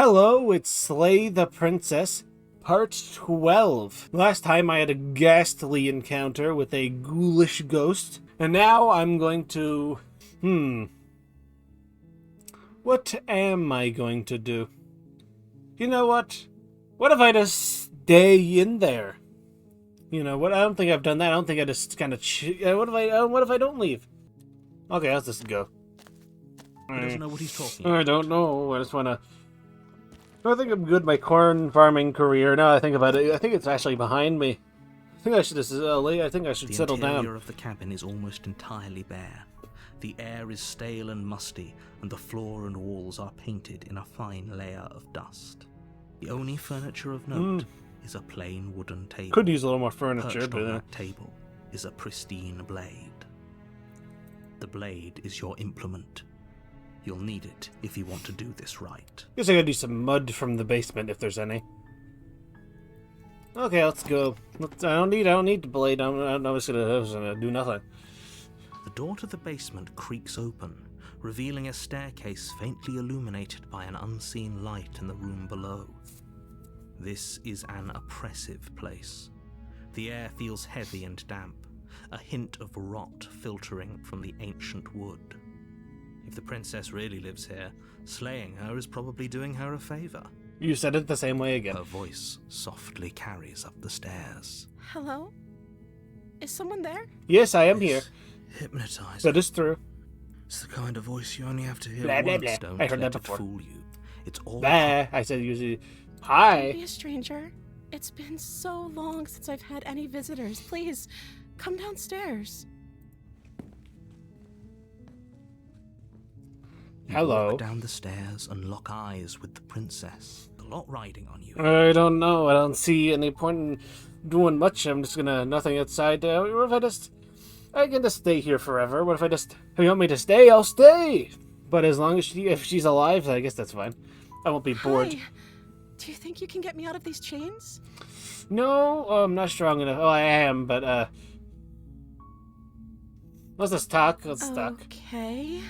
Hello, it's Slay the Princess, part 12. Last time I had a ghastly encounter with a ghoulish ghost, and now I'm going to... What am I going to do? You know what? What if I just stay in there? You know what? I don't think I've done that. I don't think I just kind of... What if I don't leave? Okay, let's just go. He doesn't know what he's talking about. I don't know. I just want to... I think I'm good. My corn farming career. Now I think about it, I think it's actually behind me. I think I should just I think I should settle down. The interior of the cabin is almost entirely bare. The air is stale and musty, and the floor and walls are painted in a fine layer of dust. The only furniture of note is a plain wooden table. Could use a little more furniture, Perched but on that table is a pristine blade. The blade is your implement. You'll need it if you want to do this right. Guess I gotta do some mud from the basement if there's any. Okay, let's go. I don't need the blade. I'm just gonna do nothing. The door to the basement creaks open, revealing a staircase faintly illuminated by an unseen light in the room below. This is an oppressive place. The air feels heavy and damp, a hint of rot filtering from the ancient wood. If the princess really lives here, slaying her is probably doing her a favor. You said it the same way again. Her voice softly carries up the stairs. Hello? Is someone there? Yes, I am here. Hypnotized. That is true. It's the kind of voice you only have to hear Blah, blah, once. blah. Don't I heard let that before. it fool you. It's all Bah, I said usually. Don't Hi. be a stranger. It's been so long since I've had any visitors. Please, come downstairs. You Hello. walk down the stairs and lock eyes with the princess, the lot riding on you. I don't know. I don't see any point in doing much. I'm just gonna nothing outside. What if I can just stay here forever? What if if you want me to stay, I'll stay. But as long as if she's alive, I guess that's fine. I won't be bored. Hi. Do you think you can get me out of these chains? No, I'm not strong enough. Oh, I am, but let's just talk. Let's talk. Okay.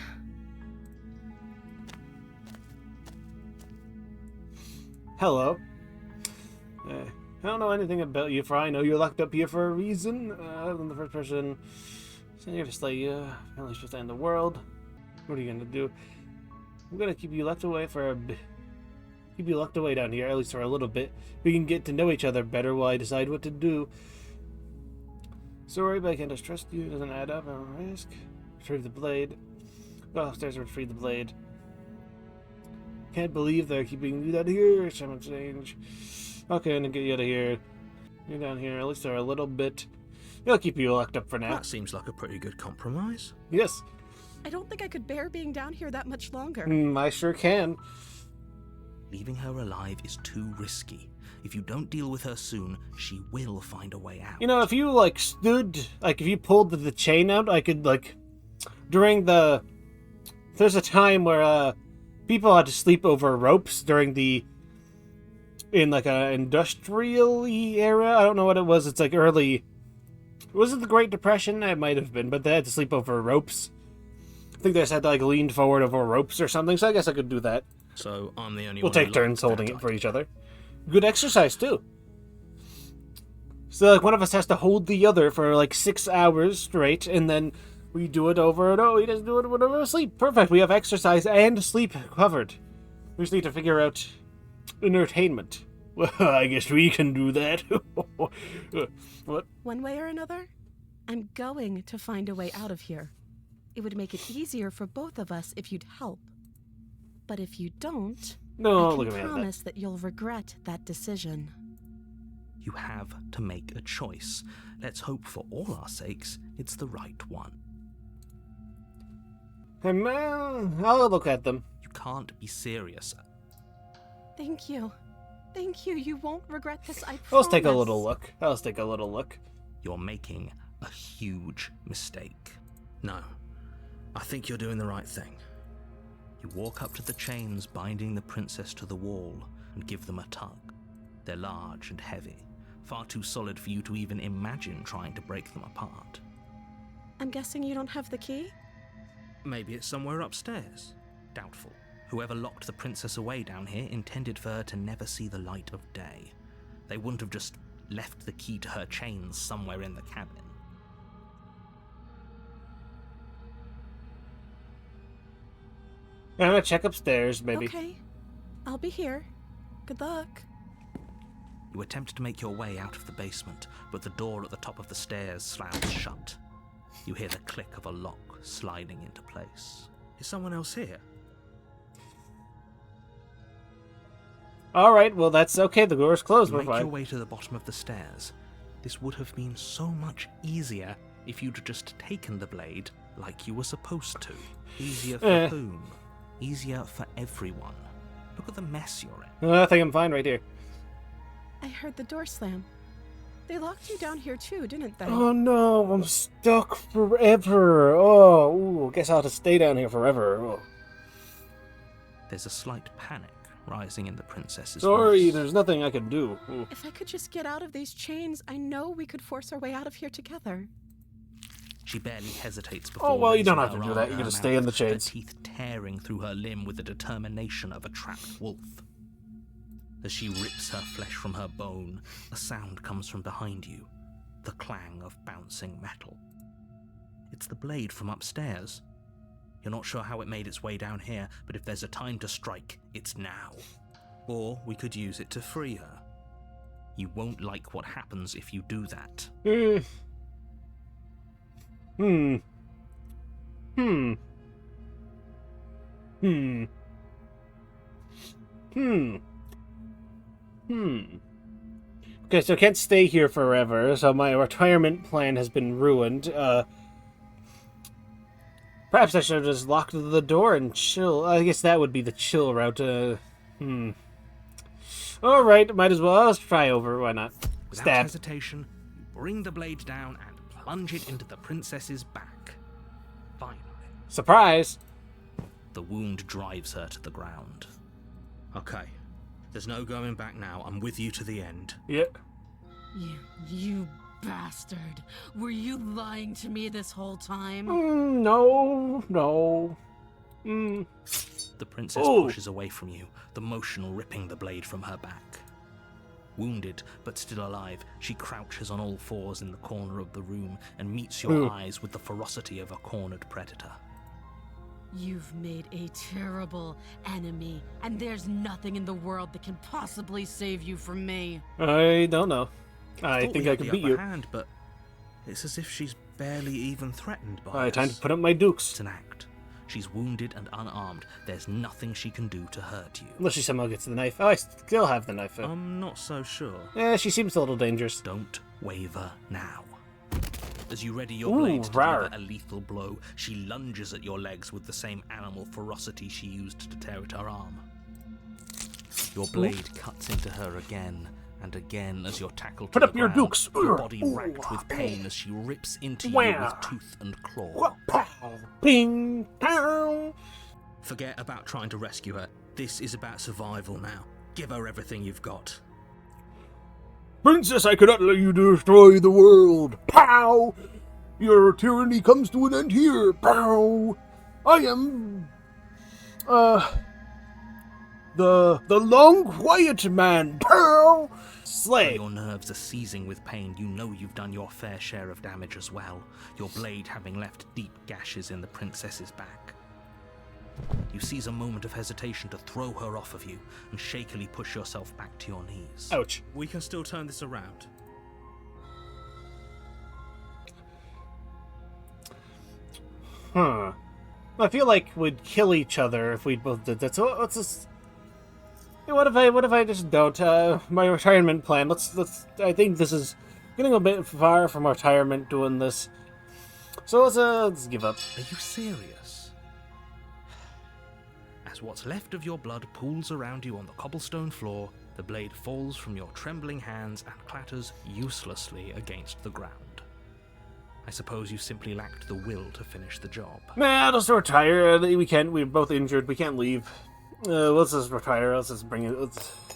Hello. I don't know anything about you, for I know you're locked up here for a reason. I'm the first person sent here to slay you. Family should stay in the world. What are you gonna do? I'm gonna keep you locked away keep you locked away down here, at least for a little bit. We can get to know each other better while I decide what to do. Sorry, but I can't just trust you. It doesn't add up. I'm a risk. Retrieve the blade. Go upstairs and retrieve the blade. Can't believe they're keeping you down here. Time to change. Okay, I'm gonna get you out of here. You're down here, at least for a little bit. I'll keep you locked up for now. That seems like a pretty good compromise. Yes. I don't think I could bear being down here that much longer. I sure can. Leaving her alive is too risky. If you don't deal with her soon, she will find a way out. You know, if you, if you pulled the chain out, I could, there's a time where, people had to sleep over ropes in a industrial-y era. I don't know what it was. It's early... Was it the Great Depression? It might have been, but they had to sleep over ropes. I think they just had to, lean forward over ropes or something, so I guess I could do that. So I'm the only We'll one who take turns likes that holding it for idea. each other. Good exercise, too. So, one of us has to hold the other for, 6 hours straight, and then we do it over and over. We just do it whenever we sleep. Perfect. We have exercise and sleep covered. We just need to figure out entertainment. Well, I guess we can do that. What? One way or another, I'm going to find a way out of here. It would make it easier for both of us if you'd help. But if you don't, No, I look at can me like promise that you'll regret that decision. You have to make a choice. Let's hope for all our sakes it's the right one. that. I'll look at them. You can't be serious. Thank you. Thank you. You won't regret this, I promise. Let's take a little look. You're making a huge mistake. No, I think you're doing the right thing. You walk up to the chains binding the princess to the wall and give them a tug. They're large and heavy, far too solid for you to even imagine trying to break them apart. I'm guessing you don't have the key? Maybe it's somewhere upstairs. Doubtful. Whoever locked the princess away down here intended for her to never see the light of day. They wouldn't have just left the key to her chains somewhere in the cabin. I'm gonna check upstairs, maybe. Okay. I'll be here. Good luck. You attempt to make your way out of the basement, but the door at the top of the stairs slams shut. You hear the click of a lock sliding into place. Is someone else here? Alright, well that's okay, the door's closed, You we're make your fine. way to the bottom of the stairs. This would have been so much easier if you'd just taken the blade like you were supposed to. Easier for whom? Easier for everyone. Look at the mess you're in. I think I'm fine right here. I heard the door slam. They locked you down here too, didn't they? Oh no, I'm stuck forever. Oh, ooh, guess I'll have to stay down here forever. Oh. There's a slight panic rising in the princess's Sorry, voice. there's nothing I can do. Ooh. If I could just get out of these chains, I know we could force our way out of here together. She barely hesitates before Oh, well, you don't raising have to her do that. arm You're to gonna her stay in the mouth, her chains. teeth tearing through her limb with the determination of a trapped wolf. As she rips her flesh from her bone, a sound comes from behind you, the clang of bouncing metal. It's the blade from upstairs. You're not sure how it made its way down here, but if there's a time to strike, it's now. Or we could use it to free her. You won't like what happens if you do that. Okay, so I can't stay here forever, so my retirement plan has been ruined. Perhaps I should have just locked the door and chill. I guess that would be the chill route. Alright, might as well. Let's try over. Why not? Without Stab. hesitation, you bring the blade down and plunge it into the princess's back. Finally, Surprise! the wound drives her to the ground. Okay, there's no going back now. I'm with you to the end. Yeah. You bastard. Were you lying to me this whole time? No. The princess Ooh. pushes away from you, the motion ripping the blade from her back. Wounded, but still alive, she crouches on all fours in the corner of the room and meets your eyes with the ferocity of a cornered predator. You've made a terrible enemy, and there's nothing in the world that can possibly save you from me. I don't know. I Thought think we I had can the beat upper you. hand, but it's as if she's barely even threatened by Alright, time us. to put up my dukes. It's an act. She's wounded and unarmed. There's nothing she can do to hurt you. Unless she somehow gets the knife. Oh, I still have the knife. I'm not so sure. Yeah, she seems a little dangerous. Don't waver now. As you ready your Ooh, blade to rawr. deliver a lethal blow, she lunges at your legs with the same animal ferocity she used to tear at her arm. Your blade cuts into her again and again as you're tackled to Put the up your ground, dukes. your body Ooh. racked with pain as she rips into you Wow. with tooth and claw. Ping, pow. Forget about trying to rescue her. This is about survival now. Give her everything you've got. Princess, I cannot let you destroy the world. Pow! Your tyranny comes to an end here. Pow! I am... The long quiet man. Pow! Slay. Your nerves are seizing with pain. You know you've done your fair share of damage as well, your blade having left deep gashes in the princess's back. You seize a moment of hesitation to throw her off of you and shakily push yourself back to your knees. Ouch. We can still turn this around. Huh. I feel like we'd kill each other if we both did that. So let's just... Hey, what if I just don't? My retirement plan. Let's. I think this is getting a bit far from retirement doing this. So let's give up. Are you serious? As what's left of your blood pools around you on the cobblestone floor, the blade falls from your trembling hands and clatters uselessly against the ground. I suppose you simply lacked the will to finish the job. Nah, let's retire. We can't. We're both injured. We can't leave. Let's just retire. Let's just bring it.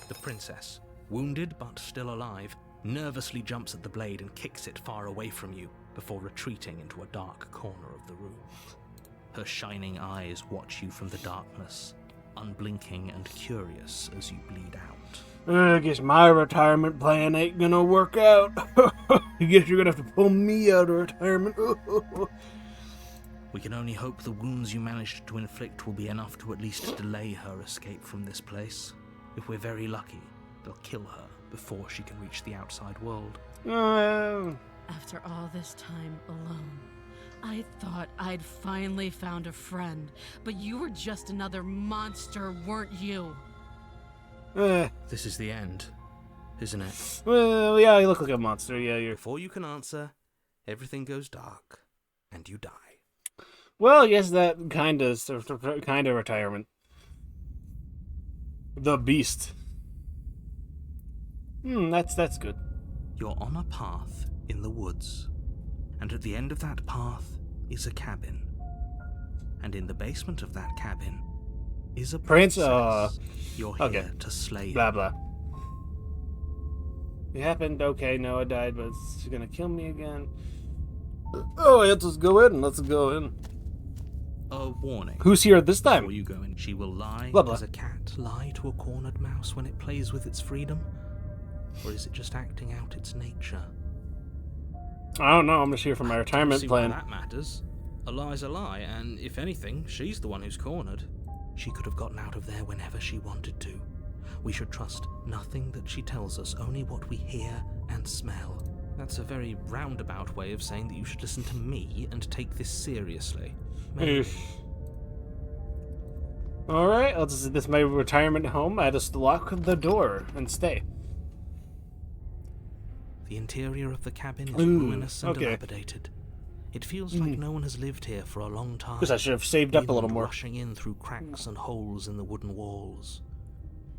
The princess, wounded but still alive, nervously jumps at the blade and kicks it far away from you before retreating into a dark corner of the room. Her shining eyes watch you from the darkness, unblinking and curious as you bleed out. I guess my retirement plan ain't gonna work out. I guess you're gonna have to pull me out of retirement. We can only hope the wounds you managed to inflict will be enough to at least delay her escape from this place. If we're very lucky, they'll kill her before she can reach the outside world. After all this time alone, I thought I'd finally found a friend, but you were just another monster, weren't you? This is the end, isn't it? Well, yeah, you look like a monster. Yeah, you're... Before you can answer, everything goes dark, and you die. Well, yes, that kind of retirement. The Beast. That's good. You're on a path in the woods, and at the end of that path is a cabin. And in the basement of that cabin is a princess. You're here to slay her. Blah, blah. It happened, okay, no, I died, but she's gonna kill me again. Oh, let's go in, A warning. Who's here this time? Before you go in, she will lie Blah, blah. as a cat lie to a cornered mouse when it plays with its freedom? Or is it just acting out its nature? I don't know, I'm just here for my retirement See plan. why that matters. A lie's a lie, and if anything, she's the one who's cornered. She could have gotten out of there whenever she wanted to. We should trust nothing that she tells us, only what we hear and smell. That's a very roundabout way of saying that you should listen to me and take this seriously. Maybe. Alright, this is my retirement home. I just lock the door and stay. The interior of the cabin is ruinous and dilapidated. It feels like no one has lived here for a long time. Because I should have saved up a little Wind more. rushing in through cracks and holes in the wooden walls.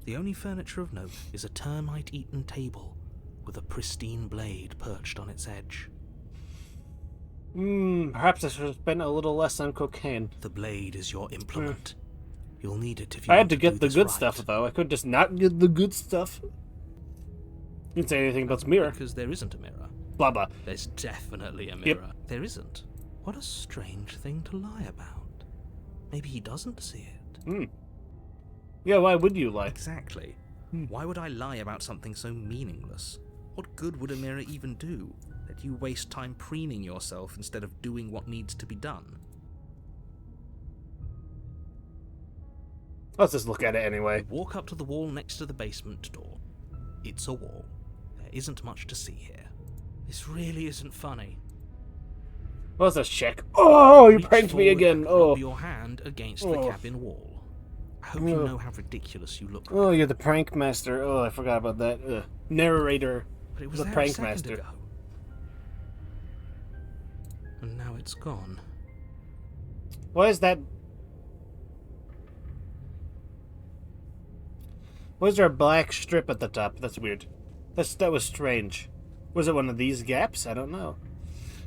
The only furniture of note is a termite-eaten table with a pristine blade perched on its edge. Perhaps I should have spent a little less on cocaine. The blade is your implement. You'll need it if you I want had to get do the this good right. stuff, though. I could just not get the good stuff. You didn't say anything about the mirror. Because there isn't a mirror. Blah, blah. There's definitely a mirror. There isn't. What a strange thing to lie about. Maybe he doesn't see it. Yeah, why would you lie? Exactly. Why would I lie about something so meaningless? What good would a mirror even do? That you waste time preening yourself instead of doing what needs to be done? Let's just look at it anyway. Walk up to the wall next to the basement door. It's a wall. There isn't much to see here. This really isn't funny. Let's just check. Oh, you Reach pranked me forward again. and Oh. rub your hand against the cabin wall. I hope you know how ridiculous you look. Oh, you're the prank master. Oh, I forgot about that. Narrator. But it was The there prank a second master. ago. And now it's gone. Why is that? Why is there a black strip at the top? That's weird. That was strange. Was it one of these gaps? I don't know.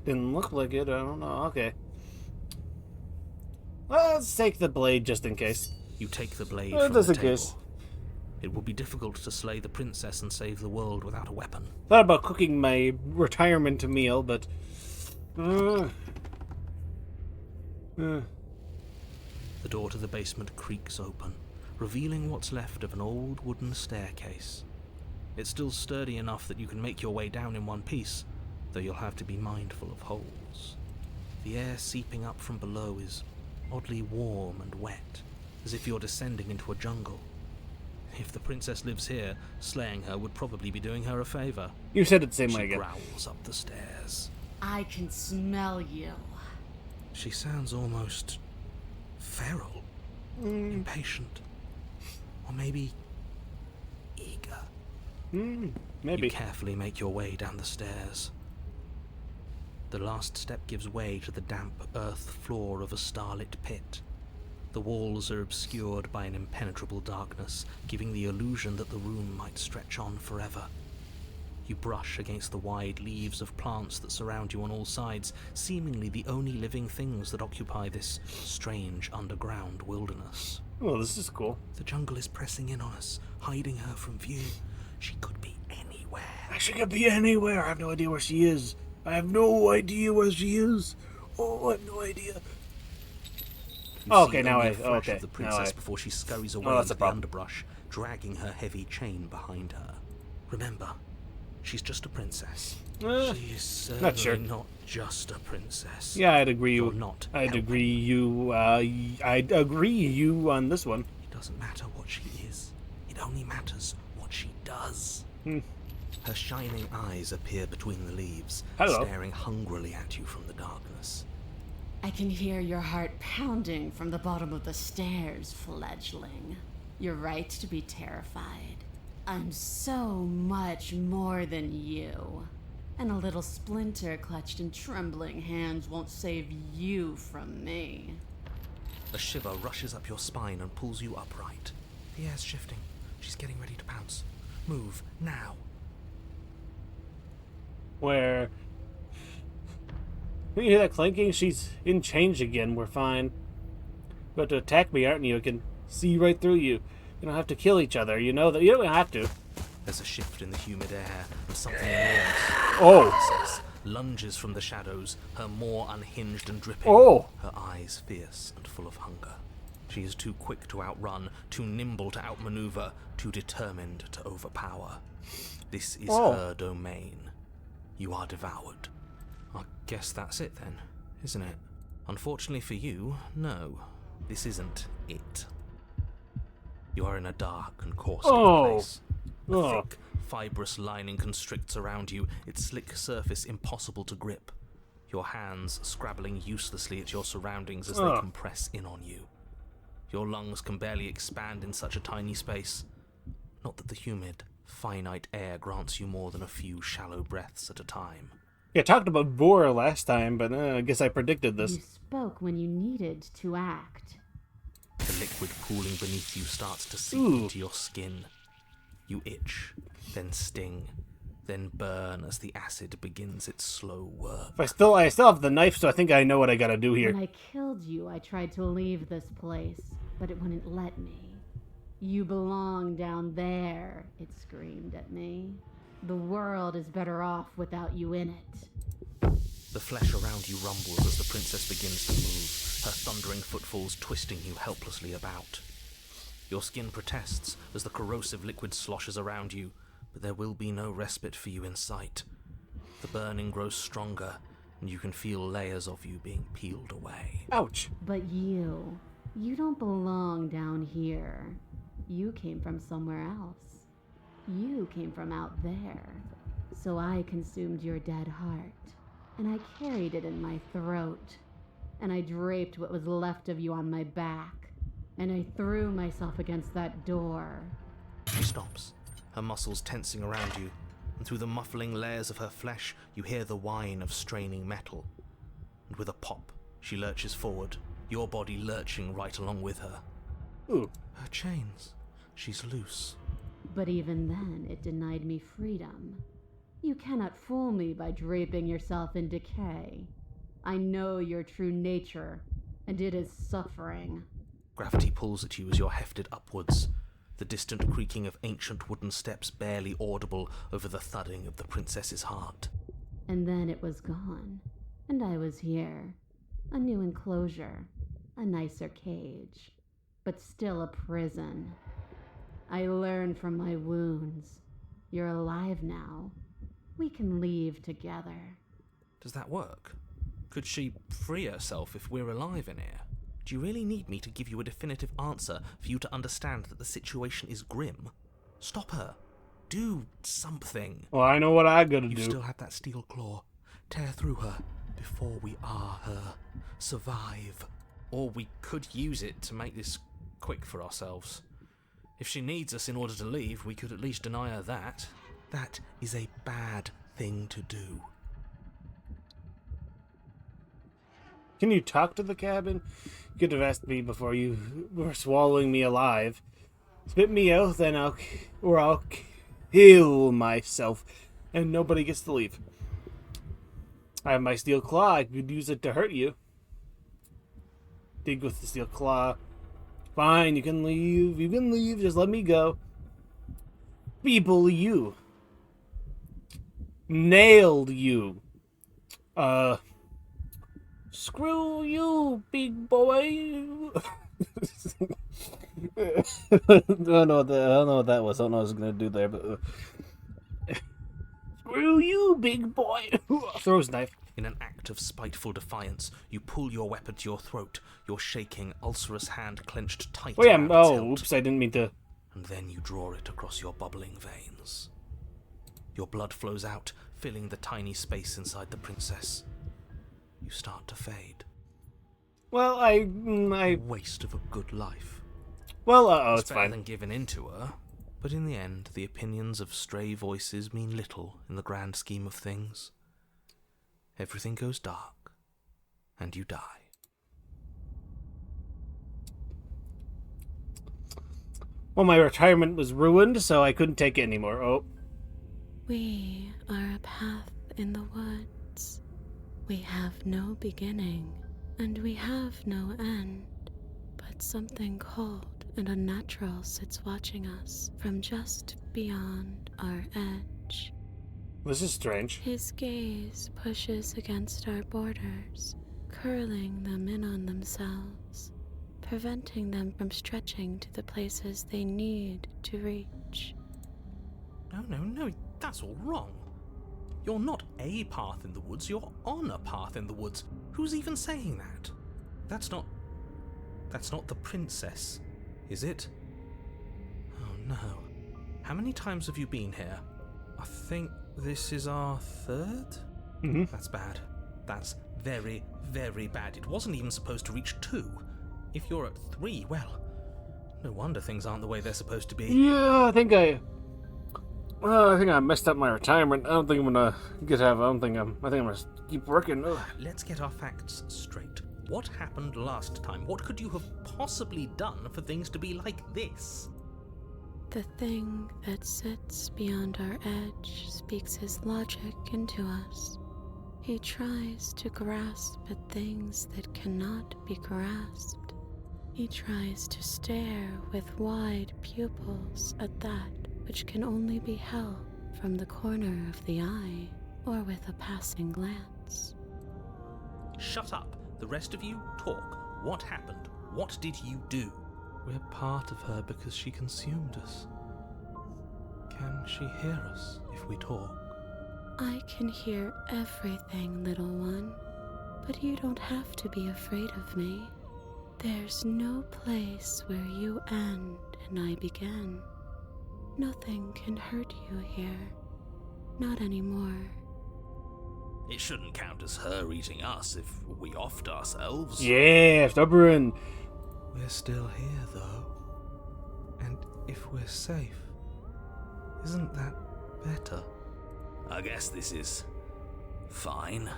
Didn't look like it. I don't know. Okay. Well, let's take the blade just in case. You take the blade Well, from the just in table. case. It will be difficult to slay the princess and save the world without a weapon. Thought about cooking my retirement meal, but... The door to the basement creaks open, revealing what's left of an old wooden staircase. It's still sturdy enough that you can make your way down in one piece, though you'll have to be mindful of holes. The air seeping up from below is oddly warm and wet, as if you're descending into a jungle. If the princess lives here, slaying her would probably be doing her a favor. You said it the same way She again. growls up the stairs. I can smell you. She sounds almost feral, impatient, or maybe eager. Maybe. You carefully make your way down the stairs. The last step gives way to the damp earth floor of a starlit pit. The walls are obscured by an impenetrable darkness, giving the illusion that the room might stretch on forever. You brush against the wide leaves of plants that surround you on all sides, seemingly the only living things that occupy this strange underground wilderness. Oh, this is cool. The jungle is pressing in on us, hiding her from view. She could be anywhere. She could be anywhere. I have no idea where she is. I have no idea where she is. Oh, I have no idea. You Oh, see okay, now only I- a flash okay, of the now princess I- before she scurries Oh, away that's a into the problem. underbrush, dragging her heavy chain behind her. Remember, she's just a princess. She's certainly not sure. not just a princess. Yeah, I'd agree. You're not I'd helping. agree you. I'd agree you on this one. It doesn't matter what she is. It only matters what she does. Her shining eyes appear between the leaves, Hello. staring hungrily at you from the darkness. I can hear your heart pounding from the bottom of the stairs, fledgling. You're right to be terrified. I'm so much more than you. And a little splinter clutched in trembling hands won't save you from me. A shiver rushes up your spine and pulls you upright. The air's shifting. She's getting ready to pounce. Move, now. Where when you hear that clanking, she's in change again. We're fine. But to attack me, aren't you? I can see right through you. You don't have to kill each other. You know that. You don't have to. There's a shift in the humid air, and something enormous Oh. lunges from the shadows, her maw unhinged and dripping, Oh. her eyes fierce and full of hunger. She is too quick to outrun, too nimble to outmaneuver, too determined to overpower. This is her domain. You are devoured. I guess that's it then, isn't it? Unfortunately for you, no. This isn't it. You are in a dark and caustic place. A thick, fibrous lining constricts around you, its slick surface impossible to grip. Your hands scrabbling uselessly at your surroundings as they compress in on you. Your lungs can barely expand in such a tiny space. Not that the humid, finite air grants you more than a few shallow breaths at a time. Yeah, I talked about Boar last time, but I guess I predicted this. You spoke when you needed to act. The liquid pooling beneath you starts to seep into your skin. You itch, then sting, then burn as the acid begins its slow work. I still have the knife, so I think I know what I gotta do here. When I killed you, I tried to leave this place, but it wouldn't let me. You belong down there, it screamed at me. The world is better off without you in it. The flesh around you rumbles as the princess begins to move, her thundering footfalls twisting you helplessly about. Your skin protests as the corrosive liquid sloshes around you, but there will be no respite for you in sight. The burning grows stronger, and you can feel layers of you being peeled away. Ouch. But you don't belong down here. You came from somewhere else. You came from out there. So I consumed your dead heart, and I carried it in my throat, and I draped what was left of you on my back, and I threw myself against that door. She stops, her muscles tensing around you, and through the muffling layers of her flesh, you hear the whine of straining metal. And with a pop, she lurches forward, your body lurching right along with her. Ooh. Her chains. She's loose. But even then, it denied me freedom. You cannot fool me by draping yourself in decay. I know your true nature, and it is suffering. Gravity pulls at you as you're hefted upwards, the distant creaking of ancient wooden steps barely audible over the thudding of the princess's heart. And then it was gone, and I was here. A new enclosure, a nicer cage, but still a prison. I learned from my wounds. You're alive now. We can leave together. Does that work? Could she free herself if we're alive in here? Do you really need me to give you a definitive answer for you to understand that the situation is grim? Stop her. Do something. Well, I know what I gotta You do. still have that steel claw. Tear through her before we are her. Survive. Or we could use it to make this quick for ourselves. If she needs us in order to leave, we could at least deny her that. That is a bad thing to do. Can you talk to the cabin? You could have asked me before you were swallowing me alive. Spit me out, then I'll kill myself, and nobody gets to leave. I have my steel claw. I could use it to hurt you. Dig with the steel claw. Fine, you can leave. You can leave. Just let me go. People, you. Nailed you. Screw you, big boy. I don't know what that was. I don't know what I was gonna do there, but screw you, big boy. Throws knife. In an act of spiteful defiance, you pull your weapon to your throat, your shaking, ulcerous hand clenched tight Oh yeah. around its Oh, hilt. oops! I didn't mean to. And then you draw it across your bubbling veins. Your blood flows out, filling the tiny space inside the princess. You start to fade. Well, A waste of a good life. Well, It's it's better fine. than giving in to her, but in the end, the opinions of stray voices mean little in the grand scheme of things. Everything goes dark, and you die. Well, my retirement was ruined, so I couldn't take it anymore. Oh. We are a path in the woods. We have no beginning, and we have no end. But something cold and unnatural sits watching us from just beyond our edge. This is strange. His gaze pushes against our borders, curling them in on themselves, preventing them from stretching to the places they need to reach. No, that's all wrong. You're not a path in the woods, you're on a path in the woods. Who's even saying that? That's not the princess, is it? Oh no. How many times have you been here? I think this is our third? Mm-hmm. That's bad. That's very, very bad. It wasn't even supposed to reach 2. If you're at 3, well, no wonder things aren't the way they're supposed to be. Yeah, I think I messed up my retirement. I don't think I'm gonna get out. I think I'm gonna keep working. Ugh. Let's get our facts straight. What happened last time? What could you have possibly done for things to be like this? The thing that sits beyond our edge speaks his logic into us. He tries to grasp at things that cannot be grasped. He tries to stare with wide pupils at that which can only be held from the corner of the eye or with a passing glance. Shut up. The rest of you, talk. What happened? What did you do? We're part of her because she consumed us. Can she hear us if we talk? I can hear everything, little one, but you don't have to be afraid of me. There's no place where you end and I begin. Nothing can hurt you here. Not anymore. It shouldn't count as her eating us if we offed ourselves. Yeah, stubborn. We're still here, though. And if we're safe, isn't that better? I guess this is fine.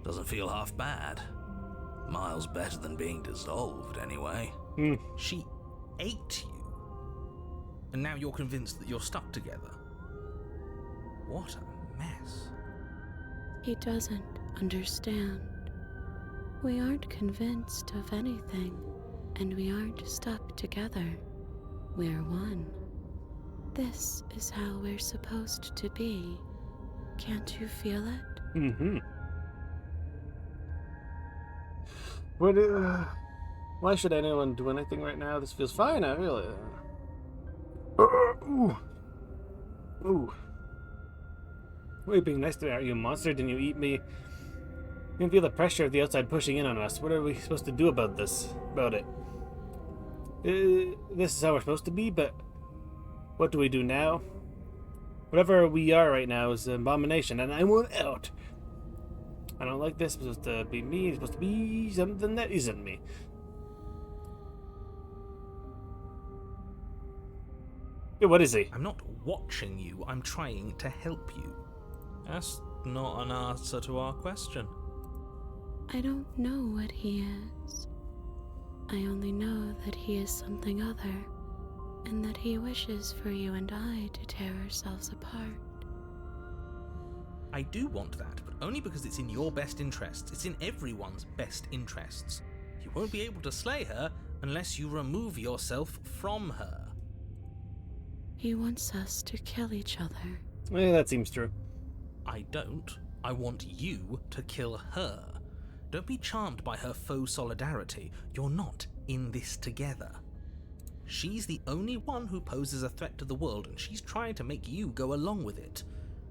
Doesn't feel half bad. Miles better than being dissolved, anyway. She ate you. And now you're convinced that you're stuck together. What a mess. He doesn't understand. We aren't convinced of anything, and we aren't stuck together. We're one. This is how we're supposed to be. Can't you feel it? Mm-hmm. Why should anyone do anything right now? This feels fine. I feel it. Ooh. Ooh. Why are you being nice to me? Are you a monster? Didn't you eat me? You can feel the pressure of the outside pushing in on us. What are we supposed to do about this? About it? This is how we're supposed to be, but what do we do now? Whatever we are right now is an abomination, and I want out. I don't like this. It's supposed to be me. It's supposed to be something that isn't me. Yeah, what is he? I'm not watching you, I'm trying to help you. That's not an answer to our question. I don't know what he is. I only know that he is something other, and that he wishes for you and I to tear ourselves apart. I do want that, but only because it's in your best interests. It's in everyone's best interests. You won't be able to slay her unless you remove yourself from her. He wants us to kill each other. That seems true. I don't. I want you to kill her. Don't be charmed by her faux solidarity. You're not in this together. She's the only one who poses a threat to the world, and she's trying to make you go along with it.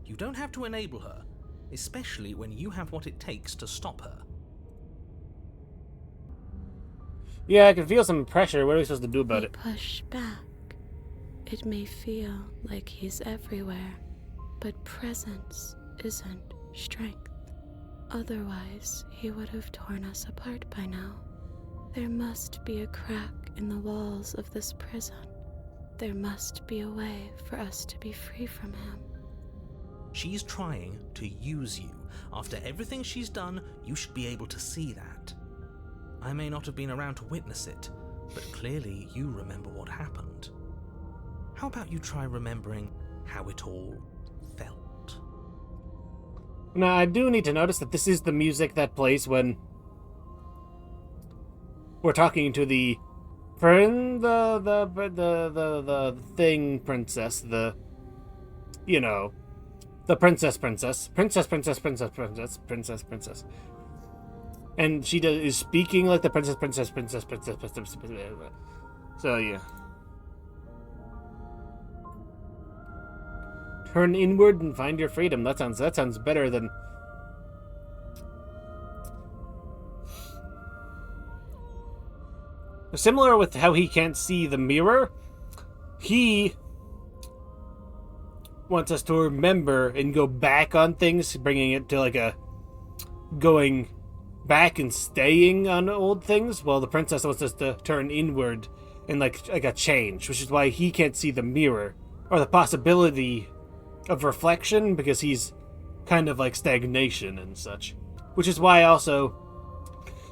You don't have to enable her, especially when you have what it takes to stop her. Yeah, I can feel some pressure. What are we supposed to do about it? Push back. It may feel like he's everywhere, but presence isn't strength. Otherwise, he would have torn us apart by now. There must be a crack in the walls of this prison. There must be a way for us to be free from him. She's trying to use you. After everything she's done, you should be able to see that. I may not have been around to witness it, but clearly you remember what happened. How about you try remembering how it all felt? Now, I do need to notice that this is the music that plays when we're talking to the thing princess, the princess. And she is speaking like the princess. So, yeah. Turn inward and find your freedom. That sounds better than... Similar with how he can't see the mirror, he wants us to remember and go back on things, bringing it to like a going back and staying on old things, while the princess wants us to turn inward and like a change, which is why he can't see the mirror or the possibility of reflection, because he's kind of like stagnation and such. Which is why also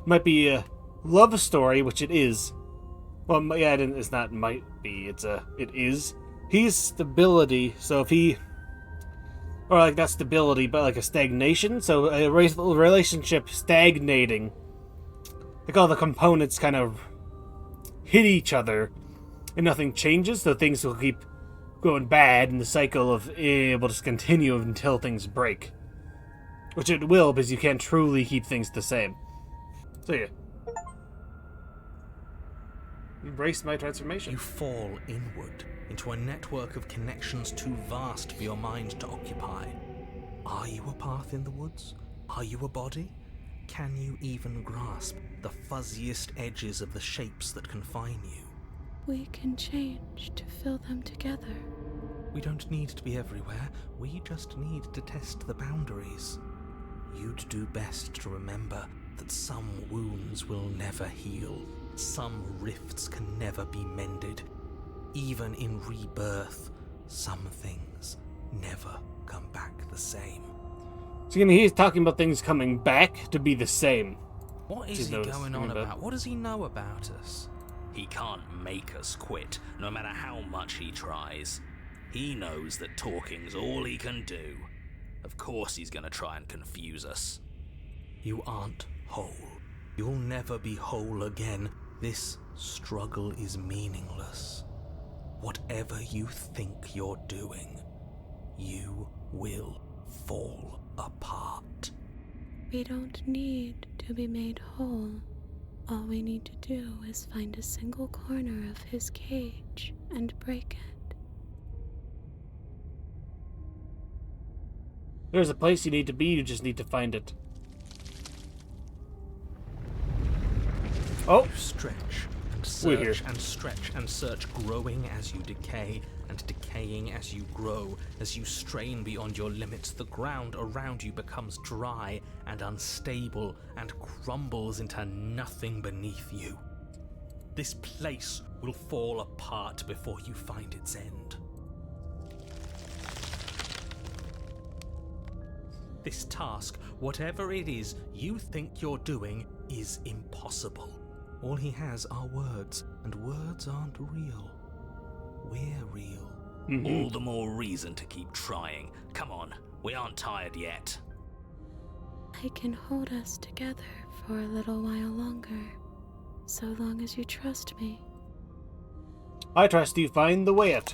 might be a love story, which it is. Well, yeah, it's not might be, it is. He's stability, so if he... Or like not stability, but like a stagnation, so a relationship stagnating. Like all the components kind of hit each other and nothing changes, so things will keep going bad, and the cycle of will just continue until things break. Which it will, because you can't truly keep things the same. So yeah. Embrace my transformation. You fall inward into a network of connections too vast for your mind to occupy. Are you a path in the woods? Are you a body? Can you even grasp the fuzziest edges of the shapes that confine you? We can change to fill them together. We don't need to be everywhere. We just need to test the boundaries. You'd do best to remember that some wounds will never heal. Some rifts can never be mended. Even in rebirth, some things never come back the same. So he's talking about things coming back to be the same. What is he going on about? What does he know about us? He can't make us quit, no matter how much he tries. He knows that talking's all he can do. Of course he's gonna try and confuse us. You aren't whole. You'll never be whole again. This struggle is meaningless. Whatever you think you're doing, you will fall apart. We don't need to be made whole. All we need to do is find a single corner of his cage and break it. There's a place you need to be, you just need to find it. Oh! You stretch and search and stretch and search, growing as you decay and decaying as you grow. As you strain beyond your limits, the ground around you becomes dry and unstable and crumbles into nothing beneath you. This place will fall apart before you find its end. This task, whatever it is you think you're doing, is impossible. All he has are words, and words aren't real. We're real. All the more reason to keep trying. Come on, we aren't tired yet. I can hold us together for a little while longer, so long as you trust me. I trust you find the way out.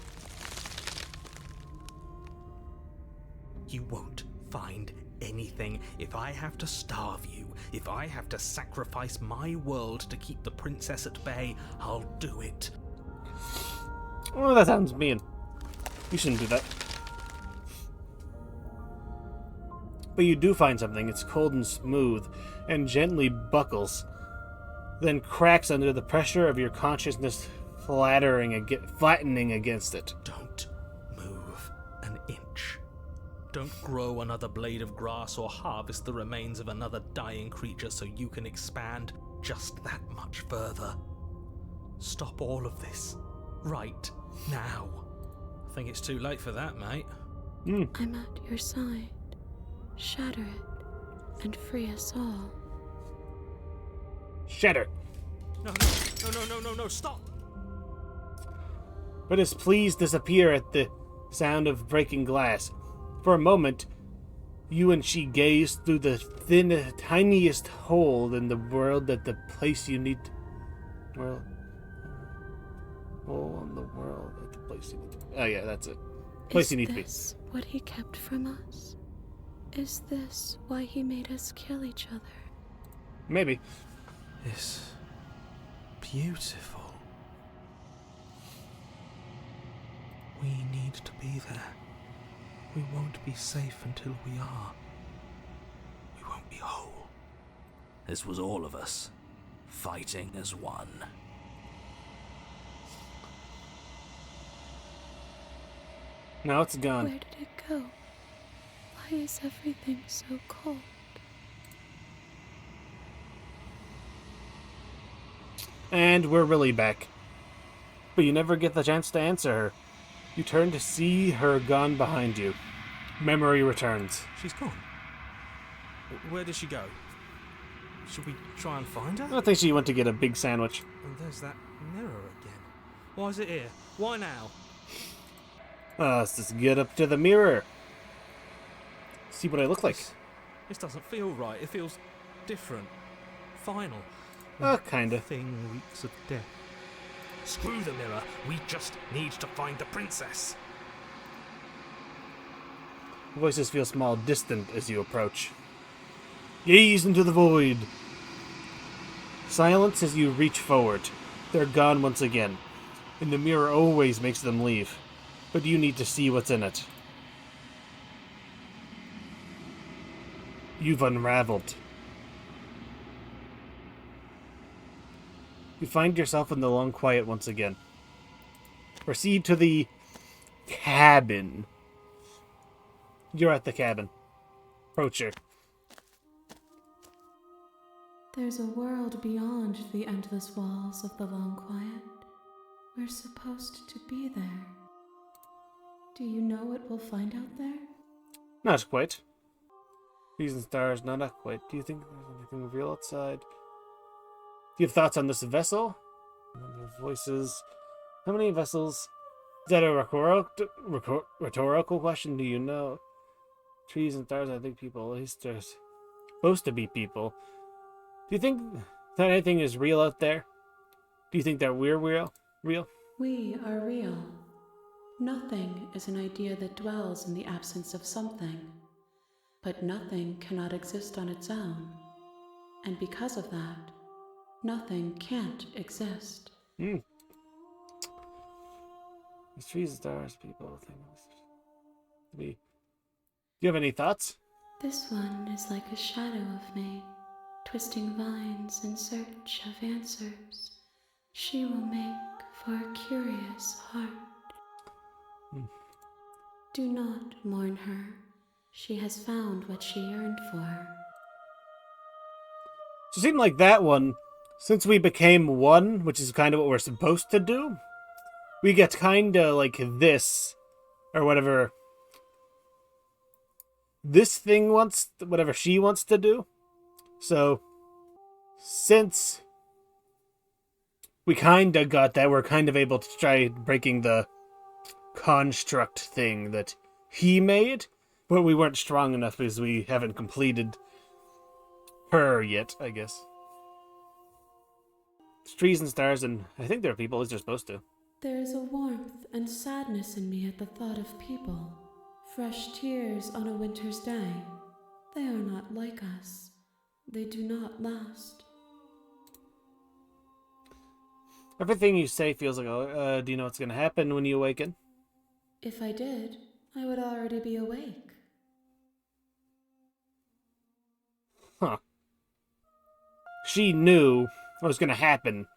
You won't find anything, if I have to starve you, if I have to sacrifice my world to keep the princess at bay, I'll do it. Oh, that sounds mean. You shouldn't do that. But you do find something. It's cold and smooth, and gently buckles, then cracks under the pressure of your consciousness flattening against it. Don't move an inch. Don't grow another blade of grass or harvest the remains of another dying creature so you can expand just that much further. Stop all of this. Right now. I think it's too late for that, mate. I'm at your side. Shatter it and free us all. Shatter. No, stop! But his pleas disappear at the sound of breaking glass. For a moment, you and she gaze through the tiniest hole in the world that the place you need... World... Hole in the world at the place you need to... Oh yeah, that's it. Place you need to be. Is this what he kept from us? Is this why he made us kill each other? Maybe. It's beautiful. We need to be there. We won't be safe until we are. We won't be whole. This was all of us, fighting as one. Now it's gone. Where did it go? Why is everything so cold? And we're really back. But you never get the chance to answer her. You turn to see her gone behind you. Memory returns. She's gone. Where did she go? Should we try and find her? I think she went to get a big sandwich. And there's that mirror again. Why is it here? Why now? Let's just get up to the mirror. See what I look like. This doesn't feel right. It feels different. Final. Kinda. Thing reeks of death. Screw the mirror. We just need to find the princess. Voices feel small, distant as you approach. Gaze into the void. Silence as you reach forward. They're gone once again. And the mirror always makes them leave. But you need to see what's in it. You've unraveled. You find yourself in the long quiet once again. Proceed to the cabin. You're at the cabin. Approach her. There's a world beyond the endless walls of the long quiet. We're supposed to be there. Do you know what we'll find out there? Not quite. Trees and stars, no, not quite. Do you think there's anything real outside? Do you have thoughts on this vessel? Other voices. How many vessels? Is that a rhetorical question? Do you know? Trees and stars, I think people. At least there's supposed to be people. Do you think that anything is real out there? Do you think that we're real? We are real. Nothing is an idea that dwells in the absence of something. But nothing cannot exist on its own. And because of that, nothing can't exist. There's trees, stars, people, things. Do you have any thoughts? This one is like a shadow of me, twisting vines in search of answers. She will make for a curious heart. Do not mourn her. She has found what she yearned for. So it seemed like that one, since we became one, which is kind of what we're supposed to do, we get kind of like this, or whatever this thing wants, whatever she wants to do. So, since we kind of got that, we're kind of able to try breaking the construct thing that he made, but we weren't strong enough because we haven't completed her yet, I guess. It's trees and stars, and I think there are people as they're supposed to. There is a warmth and sadness in me at the thought of people. Fresh tears on a winter's day. They are not like us. They do not last. Everything you say feels like, do you know what's going to happen when you awaken? If I did, I would already be awake. Huh. She knew what was going to happen.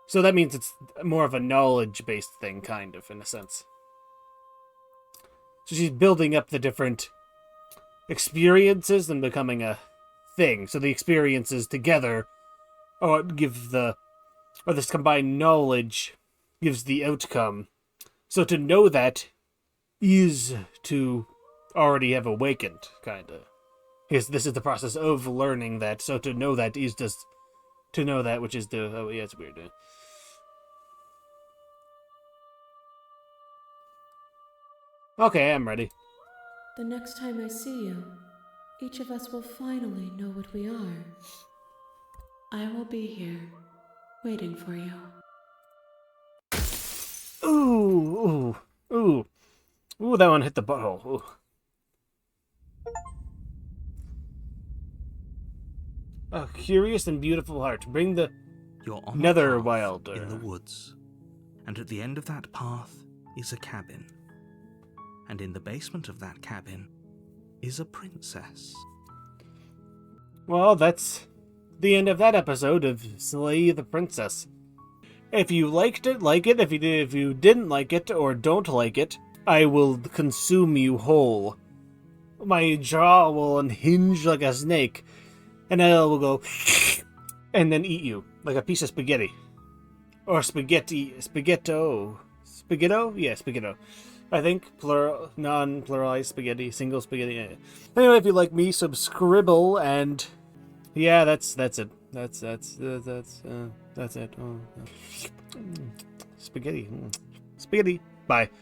So that means it's more of a knowledge-based thing, kind of, in a sense. So she's building up the different experiences and becoming a thing. So the experiences together give this combined knowledge gives the outcome. So to know that is to already have awakened, kind of. Because this is the process of learning that. So to know that is just to know that, which is the... Oh, yeah, it's weird. Okay, I'm ready. The next time I see you, each of us will finally know what we are. I will be here, waiting for you. Ooh, ooh, ooh. Ooh, that one hit the butthole. Ooh. A curious and beautiful heart. Bring the You're on nether a path wilder. in the woods, and at the end of that path is a cabin. And in the basement of that cabin is a princess. Well, that's the end of that episode of Slay the Princess. If you liked it, like it. If you didn't like it or don't like it, I will consume you whole. My jaw will unhinge like a snake, and I will go and then eat you like a piece of spaghetti. Or spaghetti. Spaghetto? Yeah, spaghetto. I think plural, non-pluralized spaghetti, single spaghetti. Yeah. Anyway, if you like me, subscribble, and yeah, that's it. That's it. Oh. Spaghetti. Spaghetti. Bye.